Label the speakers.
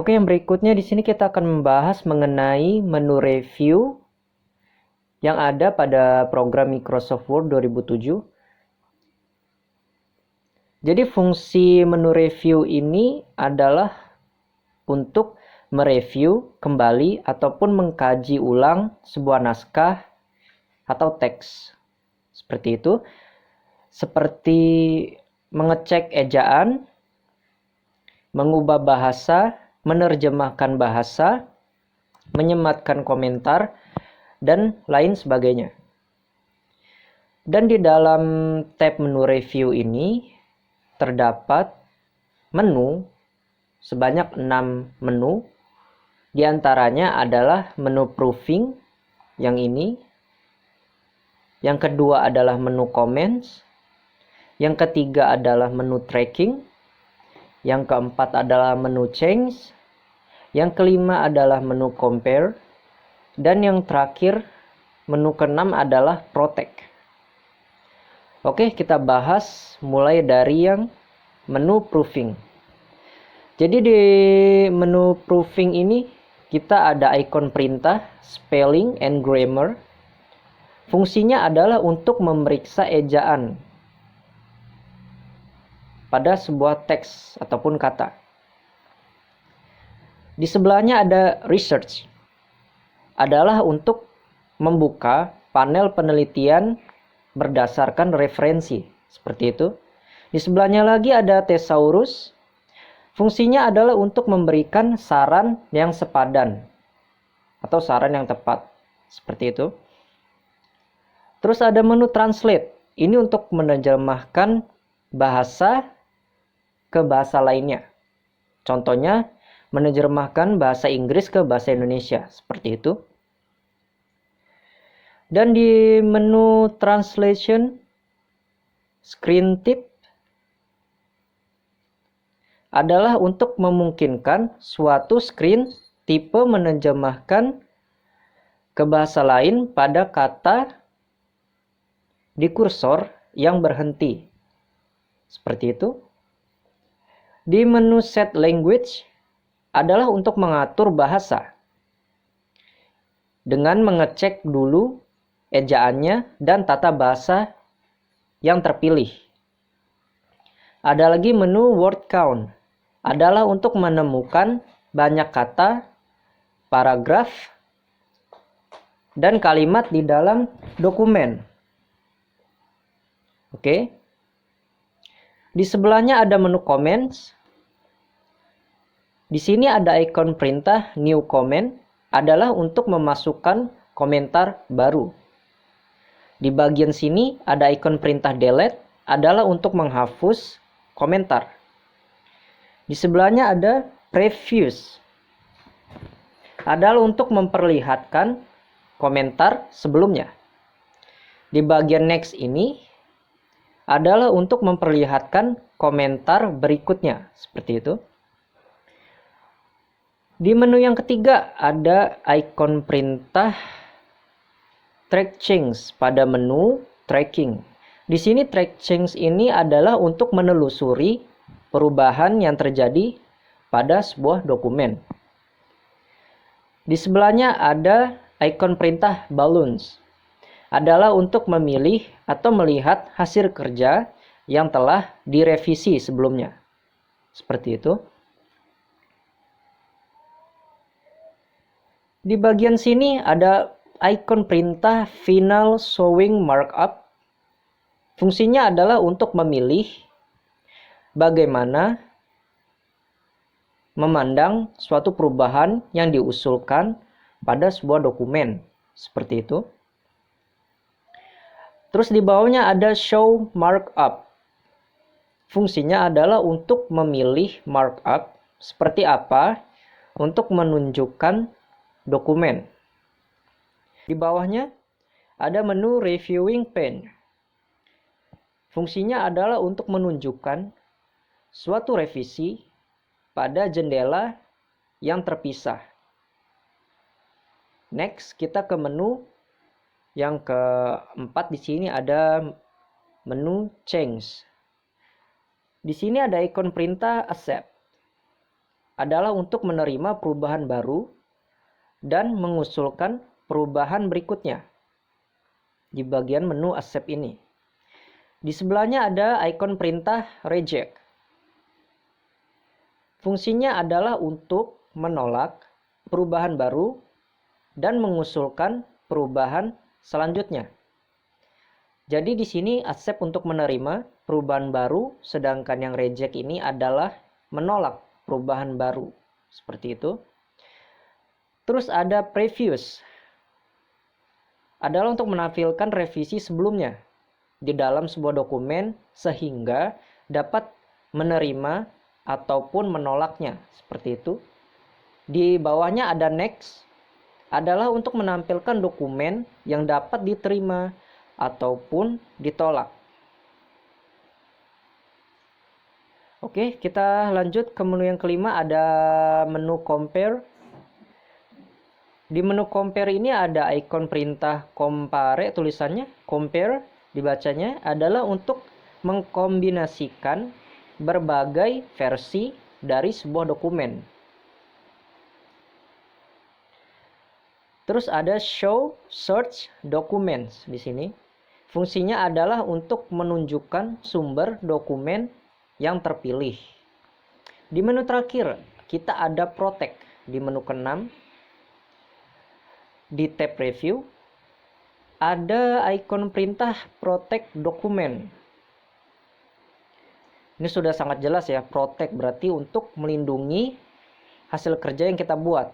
Speaker 1: Oke, yang berikutnya di sini kita akan membahas mengenai menu review yang ada pada program Microsoft Word 2007. Jadi fungsi menu review ini adalah untuk mereview kembali ataupun mengkaji ulang sebuah naskah atau teks. Seperti itu. Seperti mengecek ejaan, mengubah bahasa, menerjemahkan bahasa, menyematkan komentar, dan lain sebagainya. Dan di dalam tab menu review ini terdapat menu sebanyak 6 menu. Di antaranya adalah menu proofing yang ini. Yang kedua adalah menu comments. Yang ketiga adalah menu tracking. Yang keempat adalah menu change. Yang kelima adalah menu compare. Dan yang terakhir, menu keenam adalah protect. Oke, kita bahas mulai dari yang menu proofing. Jadi di menu proofing ini kita ada ikon perintah, spelling and grammar. Fungsinya adalah untuk memeriksa ejaan pada sebuah teks ataupun kata. Di sebelahnya ada research. Adalah untuk membuka panel penelitian berdasarkan referensi. Seperti itu. Di sebelahnya lagi ada thesaurus. Fungsinya adalah untuk memberikan saran yang sepadan atau saran yang tepat. Seperti itu. Terus ada menu translate. Ini untuk menerjemahkan bahasa ke bahasa lainnya. Contohnya, menerjemahkan bahasa Inggris ke bahasa Indonesia. Seperti itu. Dan di menu translation, screen tip adalah untuk memungkinkan suatu screen tipe menerjemahkan ke bahasa lain pada kata di kursor yang berhenti. Seperti itu. Di menu set language adalah untuk mengatur bahasa dengan mengecek dulu ejaannya dan tata bahasa yang terpilih. Ada lagi menu word count. Adalah untuk menemukan banyak kata, paragraf, dan kalimat di dalam dokumen. Oke. Di sebelahnya ada menu comments. Di sini ada ikon perintah new comment. Adalah untuk memasukkan komentar baru. Di bagian sini ada ikon perintah delete, adalah untuk menghapus komentar. Di sebelahnya ada previews, adalah untuk memperlihatkan komentar sebelumnya. Di bagian next ini adalah untuk memperlihatkan komentar berikutnya, seperti itu. Di menu yang ketiga ada ikon perintah track change pada menu tracking. Di sini track change ini adalah untuk menelusuri perubahan yang terjadi pada sebuah dokumen. Di sebelahnya ada ikon perintah balloons. Adalah untuk memilih atau melihat hasil kerja yang telah direvisi sebelumnya. Seperti itu. Di bagian sini ada ikon perintah final showing markup. Fungsinya adalah untuk memilih bagaimana memandang suatu perubahan yang diusulkan pada sebuah dokumen. Seperti itu. Terus di bawahnya ada show markup. Fungsinya adalah untuk memilih markup seperti apa untuk menunjukkan dokumen. Di bawahnya ada menu reviewing pane. Fungsinya adalah untuk menunjukkan suatu revisi pada jendela yang terpisah. Next, kita ke menu yang keempat. Di sini ada menu change. Di sini ada ikon perintah accept. adalah untuk menerima perubahan baru dan mengusulkan perubahan berikutnya di bagian menu accept ini. Di sebelahnya ada ikon perintah reject. Fungsinya adalah untuk menolak perubahan baru dan mengusulkan perubahan selanjutnya. Jadi di sini accept untuk menerima perubahan baru, sedangkan yang reject ini adalah menolak perubahan baru. Seperti itu. Terus ada previous. Adalah untuk menampilkan revisi sebelumnya di dalam sebuah dokumen sehingga dapat menerima ataupun menolaknya. Seperti itu. Di bawahnya ada next. Adalah untuk menampilkan dokumen yang dapat diterima ataupun ditolak. Oke, kita lanjut ke menu yang kelima, ada menu compare. Di menu compare ini ada ikon perintah compare, tulisannya compare, dibacanya adalah untuk mengkombinasikan berbagai versi dari sebuah dokumen. Terus ada show search documents di sini. Fungsinya adalah untuk menunjukkan sumber dokumen yang terpilih. Di menu terakhir, kita ada protect di menu ke-6. Di tab review, ada ikon perintah protect dokumen. Ini sudah sangat jelas ya, protect berarti untuk melindungi hasil kerja yang kita buat.